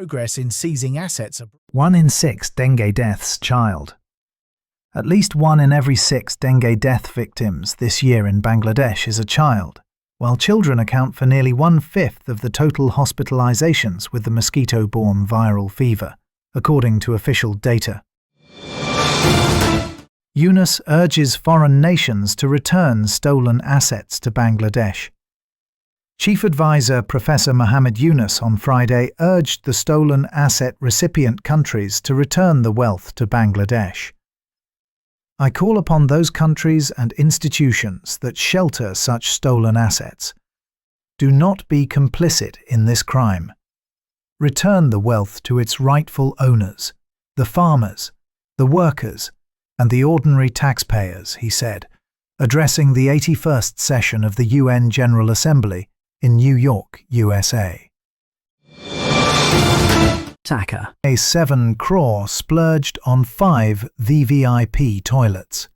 progress in seizing assets. 1 in 6 dengue deaths child. At least 1 in every 6 dengue death victims this year in Bangladesh is a child, while children account for nearly 1/5 of the total hospitalizations with the mosquito-borne viral fever, according to official data. Yunus urges foreign nations to return stolen assets to Bangladesh. Chief Advisor Professor Mohammed Yunus on Friday urged the stolen asset recipient countries to return the wealth to Bangladesh. I call upon those countries and institutions that shelter such stolen assets. Do not be complicit in this crime. Return the wealth to its rightful owners, the farmers, the workers, and the ordinary taxpayers, he said, addressing the 81st session of the UN General Assembly in New York, USA. Taka. A 7 crore splurged on 5 VVIP toilets.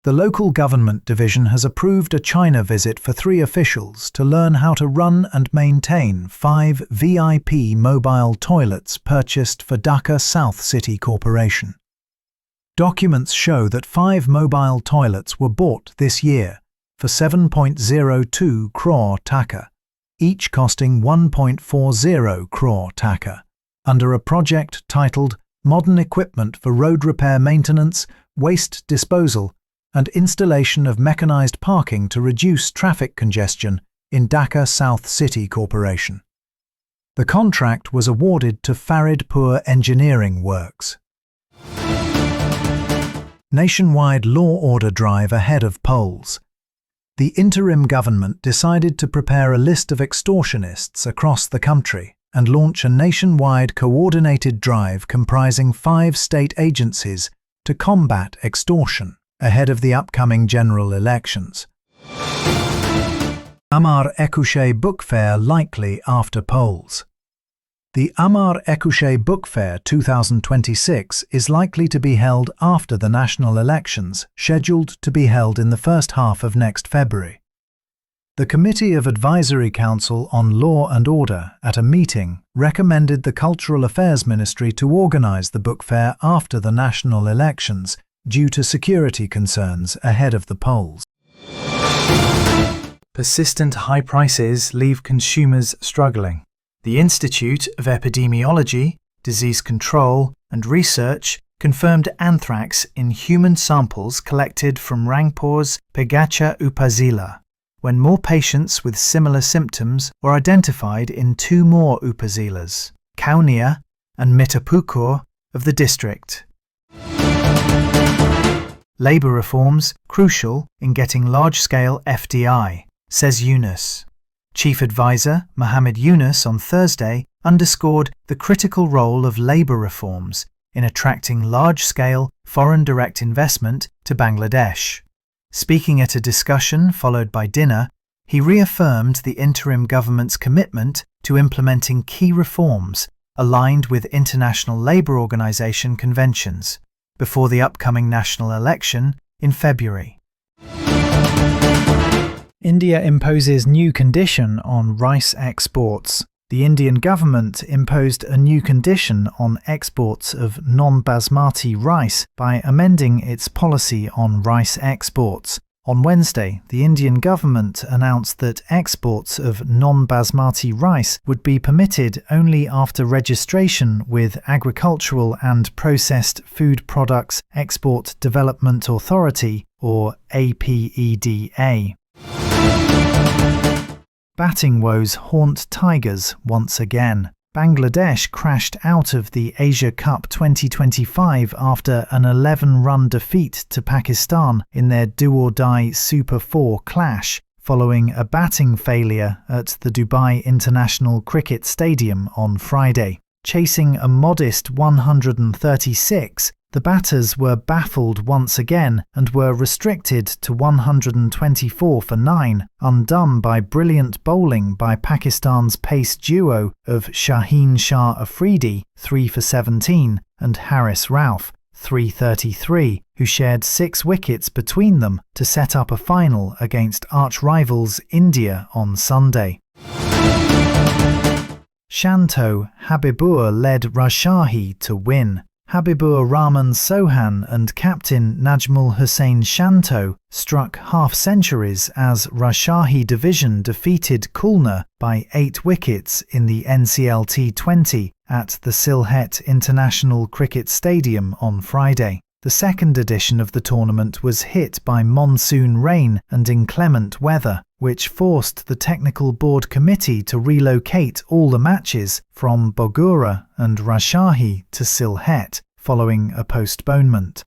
The local government division has approved a China visit for 3 officials to learn how to run and maintain 5 VIP mobile toilets purchased for Dhaka South City Corporation. Documents show that 5 mobile toilets were bought this year for 7.02 crore taka, each costing 1.40 crore taka, under a project titled Modern Equipment for Road Repair Maintenance, Waste Disposal, and Installation of Mechanized Parking to Reduce Traffic Congestion in Dhaka South City Corporation. The contract was awarded to Faridpur Engineering Works. Nationwide law order drive ahead of polls. The interim government decided to prepare a list of extortionists across the country and launch a nationwide coordinated drive comprising 5 state agencies to combat extortion ahead of the upcoming general elections. Amar Ekushey Book Fair likely after polls. The Amar Ekushey Book Fair 2026 is likely to be held after the national elections, scheduled to be held in the first half of next February. The Committee of Advisory Council on Law and Order, at a meeting, recommended the Cultural Affairs Ministry to organise the book fair after the national elections due to security concerns ahead of the polls. Persistent high prices leave consumers struggling. The Institute of Epidemiology, Disease Control and Research confirmed anthrax in human samples collected from Rangpur's Pegacha Upazila, when more patients with similar symptoms were identified in 2 more Upazilas, Kaunia and Mitapukur of the district. Labour reforms crucial in getting large-scale FDI, says Yunus. Chief Advisor Mohammed Yunus on Thursday underscored the critical role of labour reforms in attracting large-scale foreign direct investment to Bangladesh. Speaking at a discussion followed by dinner, he reaffirmed the interim government's commitment to implementing key reforms aligned with International Labour Organization conventions before the upcoming national election in February. India imposes new condition on rice exports. The Indian government imposed a new condition on exports of non-basmati rice by amending its policy on rice exports. On Wednesday, the Indian government announced that exports of non-basmati rice would be permitted only after registration with Agricultural and Processed Food Products Export Development Authority, or APEDA. Batting woes haunt Tigers once again. Bangladesh crashed out of the Asia Cup 2025 after an 11-run defeat to Pakistan in their do-or-die Super 4 clash, following a batting failure at the Dubai International Cricket Stadium on Friday. Chasing a modest 136, the batters were baffled once again and were restricted to 124 for 9, undone by brilliant bowling by Pakistan's pace duo of Shaheen Shah Afridi 3 for 17 and Haris Rauf 333, who shared 6 wickets between them to set up a final against arch-rivals India on Sunday. Shanto Habibur led Rajshahi to win. Habibur Rahman Sohan and captain Najmul Hussain Shanto struck half-centuries as Rajshahi division defeated Khulna by 8 wickets in the NCL T20 at the Sylhet International Cricket Stadium on Friday. The second edition of the tournament was hit by monsoon rain and inclement weather, which forced the Technical Board Committee to relocate all the matches from Bogura and Rajshahi to Sylhet, following a postponement.